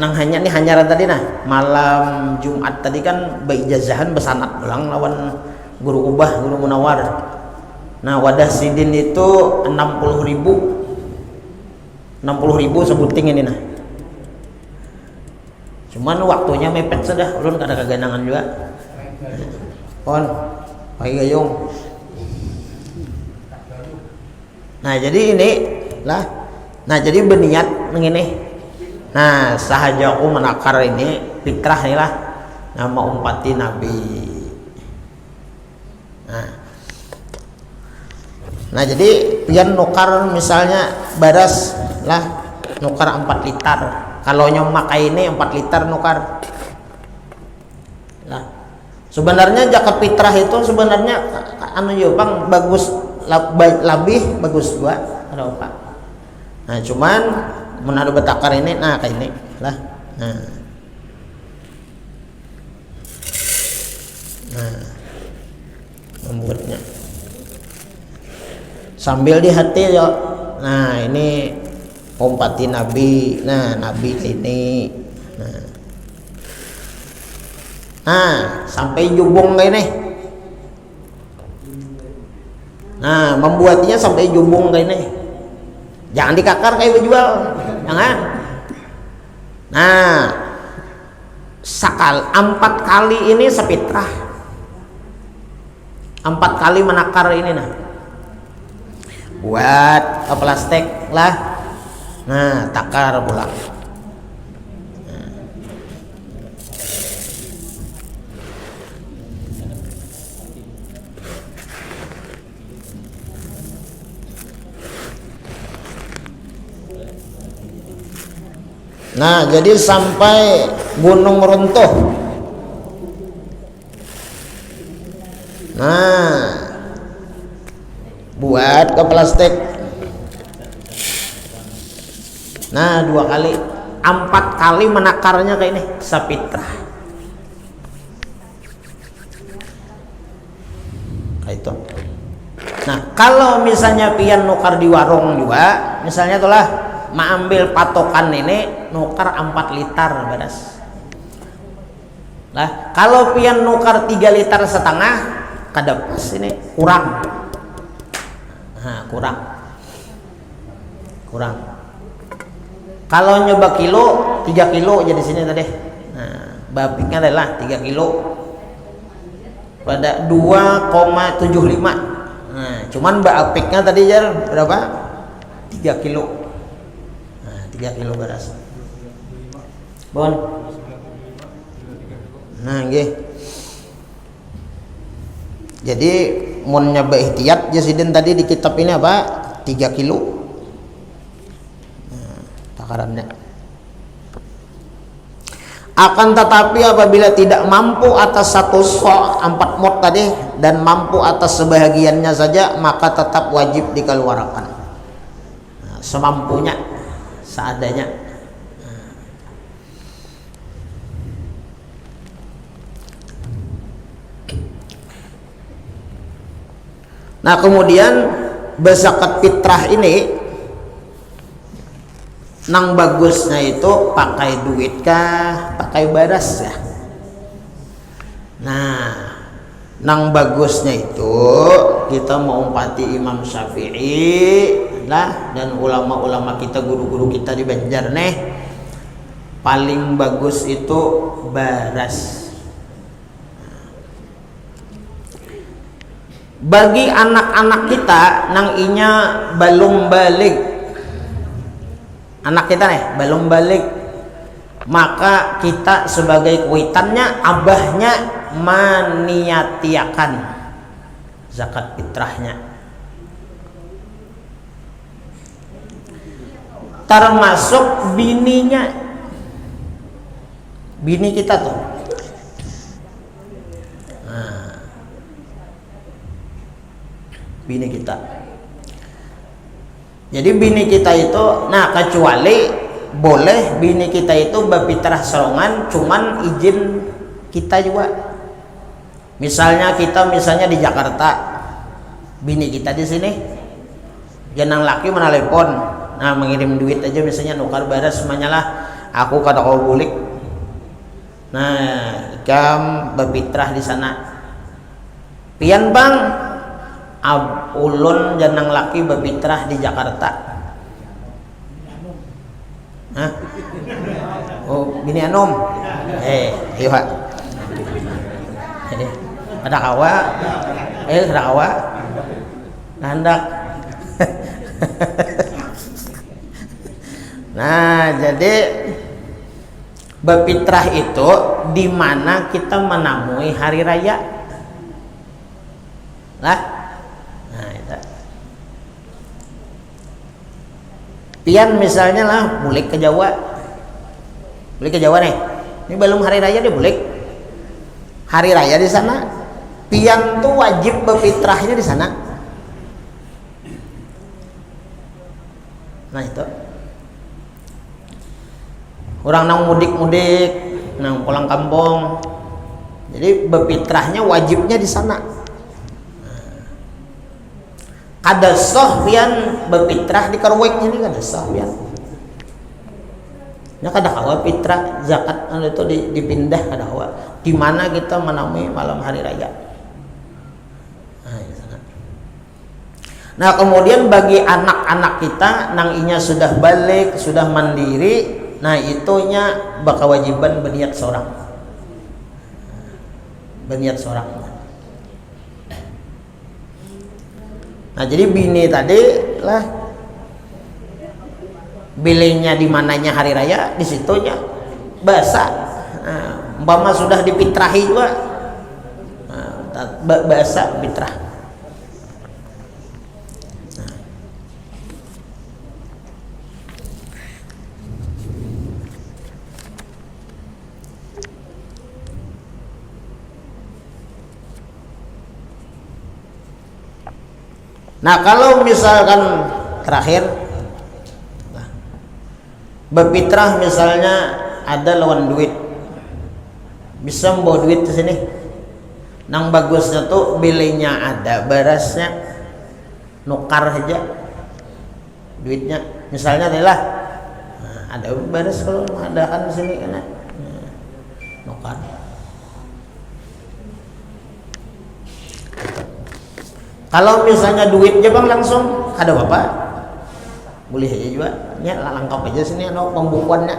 nang hanya nih hanyaran tadi nah malam Jumat tadi kan beijazahan besanat ulang lawan guru Ubah, guru Munawar. Nah, wadah sidin itu 60.000 sebuting ini nah. Cuman waktunya mepet sudah, ulun kada keganangan juga. Pon, pagi gayung. Nah, jadi ini lah. Nah, jadi berniat ngene. Nah, sahaja aku menakar ini fitrah nih lah. Nama umpati Nabi. Nah, jadi pian nukar misalnya baras lah nukar 4 liter. Kalau nyomakai ini 4 liter nukar. Nah, sebenarnya zakat fitrah itu sebenarnya Bang bagus lebih bagus gua ada apa. Nah, cuman menado betakar ini nah kayak ini lah. Nah, membuatnya sambil di hati yo. Nah, ini umpati Nabi. Nah, Nabi ini. Nah, sampai jubung kayak ini. Nah, membuatnya sampai jubung kayak ini. Jangan dikakar kayak jual. Jangan. Nah, 4 kali ini sepitrah. 4 kali menakar ini nah. Buat ke plastik lah. Nah, takar pulang. Nah, jadi sampai gunung runtuh. Nah, buat ke plastik. Nah, 2 kali, 4 kali menakarnya kayak ini sapitrah. Kayak itu. Nah, kalau misalnya pian nukar di warung juga, misalnya itulah ambil patokan ini nukar 4 liter beras. Lah, kalau pian nukar 3,5 liter kada pas ini kurang. Nah, kurang. Kalau nyoba kilo, 3 kilo jadi sini tadi. Nah, babiknya adalah 3 kilo pada 2,75. Nah, cuman babiknya tadi jar berapa? 3 kilo. Nah, 3 kilo beras. Bon. Nah, nggih. Jadi mun nyoba ihtiyat jasidin tadi di kitab ini apa? 3 kilo. Takarannya. Akan tetapi apabila tidak mampu atas satu so' 4 mod tadi dan mampu atas sebahagiannya saja, maka tetap wajib dikeluarkan. Nah, semampunya, seadanya. Nah, kemudian berzakat fitrah ini nang bagusnya itu pakai duit kah, pakai baras ya. Nah, nang bagusnya itu kita mau umpati Imam Syafi'i lah dan ulama-ulama kita, guru-guru kita di Banjar nih, paling bagus itu baras. Bagi anak-anak kita nang inya belum balik, anak kita nih belum balik, maka kita sebagai kuitannya abahnya maniatiakan zakat fitrahnya, termasuk bininya, bini kita tuh. Nah, bini kita. Jadi bini kita itu, nah kecuali boleh bini kita itu berfitrah serongan, cuman izin kita juga. Misalnya kita di Jakarta, bini kita di sini, jenang laki menelepon, nah mengirim duit aja misalnya nukar baras semuanya lah, aku kada kau bulik. Nah, ikam berfitrah di sana. Pian bang, ulun jenang laki berfitrah di Jakarta. Hah? Oh, bini anom. Iya Pak. Ada kawa. Ada kawa. Nandak. Nah, jadi berfitrah itu di mana kita menamui hari raya. Nah, itu. Pian misalnya lah, bulik ke Jawa. Bulik ke Jawa nih. Ini belum hari raya dia bulik. Hari raya di sana. Pian tuh wajib berfitrahnya di sana. Nah, itu. Orang nang mudik-mudik, nang pulang kampung. Jadi berfitrahnya wajibnya di sana. Kada sah pian berfitrah di Karwek ini, kada sah pian. Ya kada kawa fitrah zakat itu dipindah kada kawa. Di mana kita menamui malam hari raya. Nah, kemudian bagi anak-anak kita nang inya sudah balik, sudah mandiri, nah itunya bakal wajiban berniat seorang. Berniat seorang. Nah, jadi bini tadi lah bilingnya di mananya hari raya, di situnya basah. Nah, umpama sudah dipitrahi juga, nah, basah fitrah. Nah, kalau misalkan terakhir berfitrah misalnya ada lawan duit, bisa membawa duit ke sini. Nang bagusnya tuh bilingnya ada, barasnya nukar aja duitnya. Misalnya adalah ada baras kalau ada kan di sini kan nukar. Kalau misalnya duit aja bang langsung ada bapak, boleh aja juga, ya lengkap aja sini ada pembukuannya.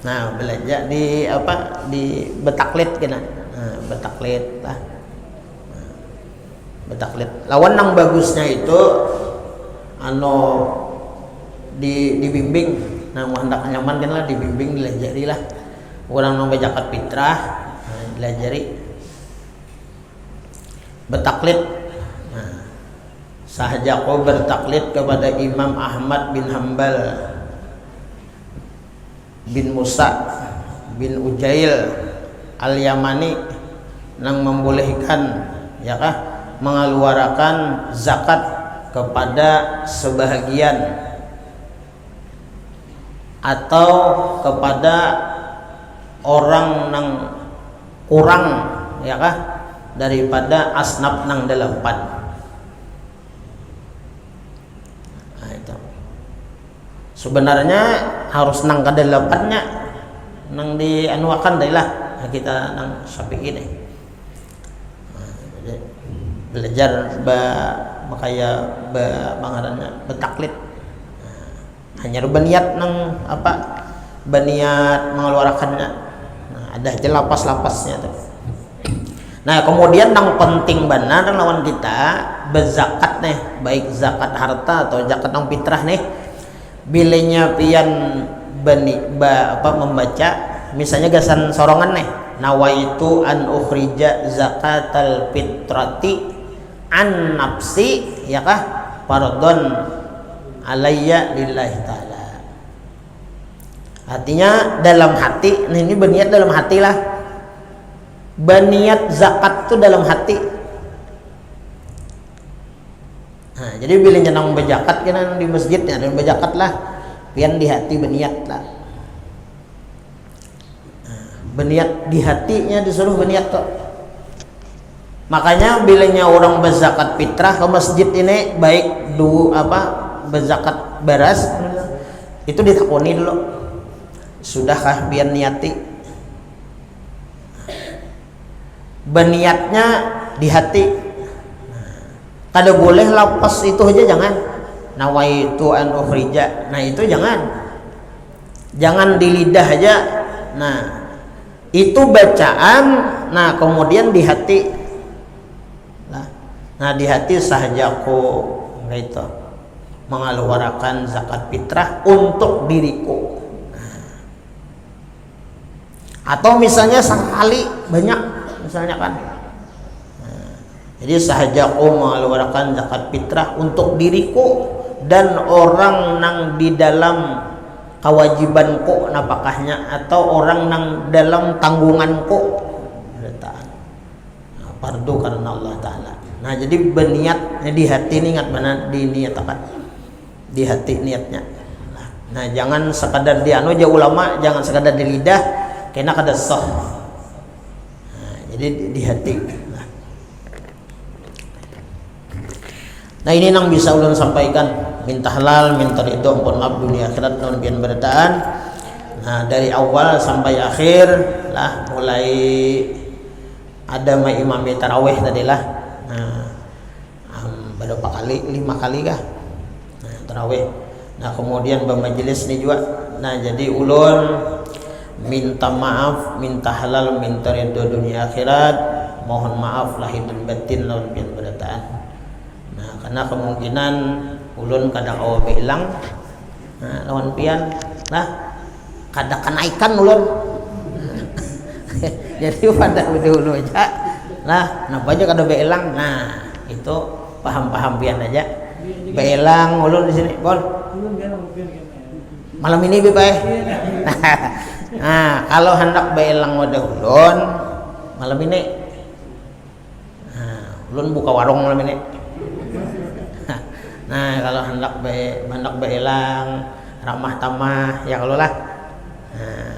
Nah, belanja di apa di betaklit kena, nah, betaklit lah, betaklit. Lawan yang bagusnya itu, dibimbing, nah hendak nyaman kan lah dibimbing dilajari lah. Orang nang zakat fitrah, nah, dilajari betaklit. Sahaja kau bertaklid kepada Imam Ahmad bin Hambal bin Musa bin Ujail al-Yamani nang membolehkan ya kah mengeluarkan zakat kepada sebahagian atau kepada orang nang kurang ya kah daripada asnaf nang 8. Nah, itu sebenarnya harus nang ke-8-nya nang dianuakan deh lah kita nang Syafi'i deh. Belajar makanya bangarannya betaklid hanya berniat nang apa berniat mengeluarkannya. Nah, ada aja lapas-lapasnya tuh. Nah kemudian nang penting benar lawan kita berzakat nih, baik zakat harta atau zakat nang fitrah nih, bilenya pian membaca misalnya gasan sorongan nih, nawaitu an ukhrija zakatal fitrati an nafsi ya kah fardhon alayya lillahi ta'ala. Artinya dalam hati, nah ini berniat dalam hati lah, berniat zakat tuh dalam hati. Nah jadi bila nyenang berzakat kan di masjidnya dan berzakat lah pian di hati berniat lah. Nah, berniat di hatinya disuruh berniat kok. Makanya bilanya orang berzakat fitrah ke masjid ini baik berzakat beras itu ditakoni dulu, sudahkah biar niati? Berniatnya di hati. Kada boleh lapas itu aja, jangan nawaitu an ukhrija, nah itu jangan di lidah aja. Nah itu bacaan, nah kemudian di hati. Nah di hati sahajaku gitu mengeluarkan zakat fitrah untuk diriku. Atau misalnya sekali banyak misalnya kan. Jadi sahajaku mengeluarkan zakat fitrah untuk diriku dan orang nang di dalam kewajibanku napakahnya atau orang nang dalam tanggunganku fardu karena Allah Ta'ala. Nah jadi berniat di hati ini ingat mana diniatakan di hati niatnya. Nah jangan sekadar dianu aja ulama, jangan sekadar di lidah kena kada sah. Nah, jadi di hati. Nah ini nang bisa ulun sampaikan, minta halal, minta ridho, ampun maaf dunia akhirat non pian berdaan. Nah dari awal sampai akhir lah, mulai ada imam tarawih tadi lah. Nah, berapa kali? 5 kali kah? Nah, tarawih. Nah, kemudian bermajelis nih juga. Nah, jadi ulun minta maaf, minta halal, minta ridho dunia akhirat. Mohon maaf lahir dan batin lawan pian berataan. Nah, karena kemungkinan ulun kadang awa hilang. Nah, lawan pian lah kada kenaikan ulun. Jadi pada dulu aja lah, kenapa aja kada beelang. Nah itu paham pian aja beelang ulun di sini bol malam ini bebas. Nah kalau hendak beelang wadah ulun malam ini, nah ulun buka warung malam ini. Nah kalau hendak beelang ramah tamah ya kalau lah. Nah,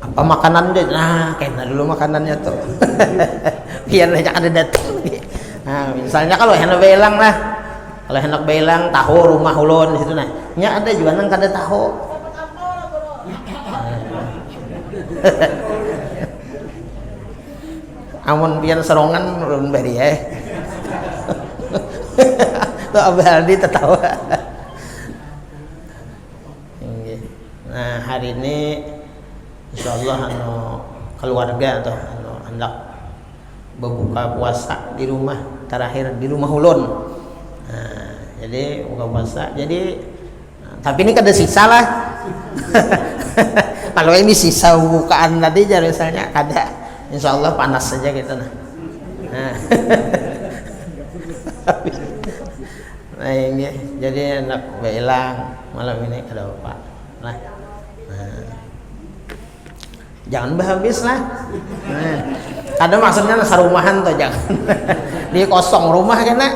apa makanan deh, nah kena dulu makanannya tuh biar aja kada datang. Nah misalnya kalau hendak belang lah, kalau hendak belang tahu rumah ulun di situ nah nya ada juga nang kada tahu. Amun pian serongan ulun beri tuh abadi tertawa. Nah hari ini insyaallah keluarga atau hendak berbuka puasa di rumah terakhir di rumah ulun. Nah, jadi buka puasa. Jadi tapi ini kada sisa lah. Kalau ini sisa bukaan tadi misalnya kada, insyaallah panas saja gitu nah. Nah ini jadi hendak belang malam ini kada apa. Nah. Jangan habis lah. Ada maksudnya sarumahan tuh jangan. Di kosong rumah kena.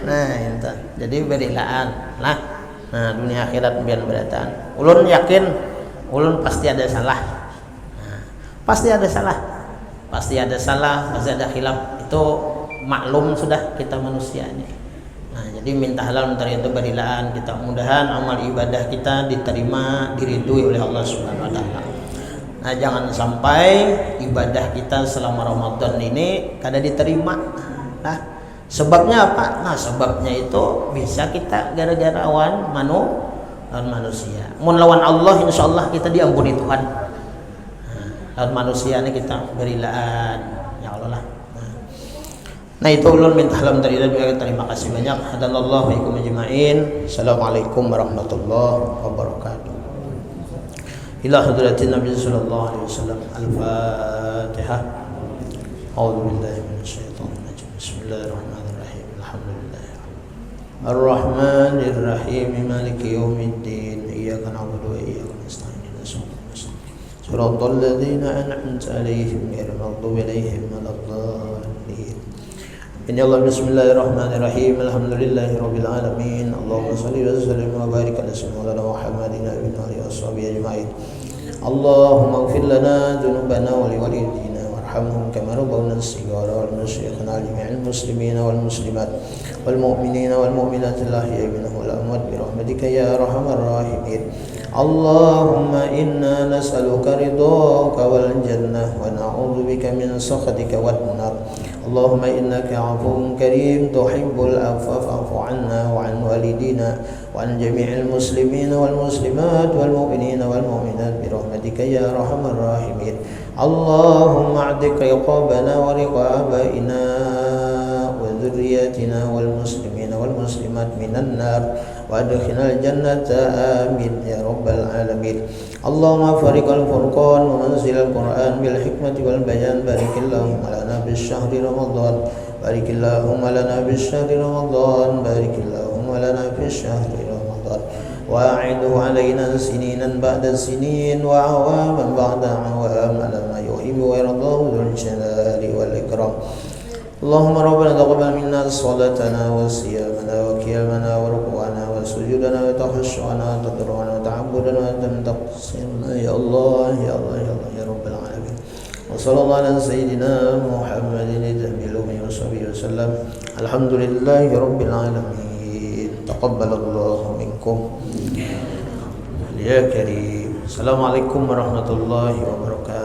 Nah, itu. Jadi berilaan lah. Nah, dunia akhirat biar berataan. Ulun yakin ulun pasti ada salah. Nah, pasti ada salah. Pasti ada salah, pasti ada khilaf. Itu maklum sudah kita manusia ini. Nah, jadi minta halal minta ridho berilaan kita, mudahan amal ibadah kita diterima, diridui oleh Allah Subhanahu wa taala. Nah, jangan sampai ibadah kita selama Ramadan ini kada diterima. Nah, sebabnya apa? Nah, sebabnya itu bisa kita gara-gara lawan manusia. Mun lawan Allah insyaallah kita diampuni Tuhan. Nah, lawan manusia ini kita berilaan. Ya Allah lah. Nah, itu ulun minta halam dari terima kasih banyak. Hadallahu wa ikum ajma'in. Assalamualaikum warahmatullahi wabarakatuh. Ila hadratin Nabi sallallahu alaihi wasallam. Al-Fatihah. A'udzu billahi minasyaitonir rajim. Bismillahirrahmanirrahim. Alhamdulillah. Ar-Rahmanir Rahim. Maliki yaumiddin. Iyyaka na'budu wa iyyaka nasta'in. Shiratal ladzina an'amta 'alaihim ghairil maghdubi 'alaihim waladdallin. Allah bismillahirrahmanirrahim. Alhamdulillahi rabbil alamin. Allahumma shalli wa sallim wa barik ala sayyidina Muhammadin wa alihi washabihi ajma'in. Allahumma ighfir lana dhunubana wa liwalidina warhamhum kama rabbawna shighara wal masyikhina jami'al muslimina wal muslimat wal mu'minina wal mu'minat al-ahya'i minhum wal amwat bi rahmatika ya arhamar rahimin. Allahumma inna nas'aluka ridhaka wal jannah wa na'udzu bika min sakhatika wan nar. Allahumma innaka 'afuwwun karim tuhibbul 'afwa fa'fu 'anna wa 'an walidina wa 'an jami'il muslimina wal muslimat wal mu'minina wal mu'minat bi rahmatika ya arhamar rahimin. Allahumma 'adik riqabana wa riqabaina wa dhurriyyatina wal muslimina wal muslimat minan nar wa adkhilnal jannata amin ya rabbal alamin. Allahumma fariqal furqan wa manzilal Qur'an bil hikmati wal bayan barikillahumma lana bis syahri Ramadan barikillahumma lana bis syahri Ramadan barikillahumma lana bis syahri Ramadan wa a'idhu alaina sininan ba'da sinin wa awaman ba'da awam ala ma yuhibbu wa yardahu dzul jalali wal ikram. Allahumma rabbana taqabbal minna salatana wa siyamana wa qiyamana wa ruku'ana wa sujudana wa tahashshu'ana wa tadarru'ana wa ta'abbudana wa taqsirna ya Allah ya Allah ya Allah ya rabbal alamin. Wa sallallahu ala sayyidina Muhammadin nabiyyil ummi wa sahbihi wasallam. Alhamdulillahi rabbil alamin. Taqabbalallahu minkum ya karim. Assalamualaikum warahmatullahi wabarakatuh.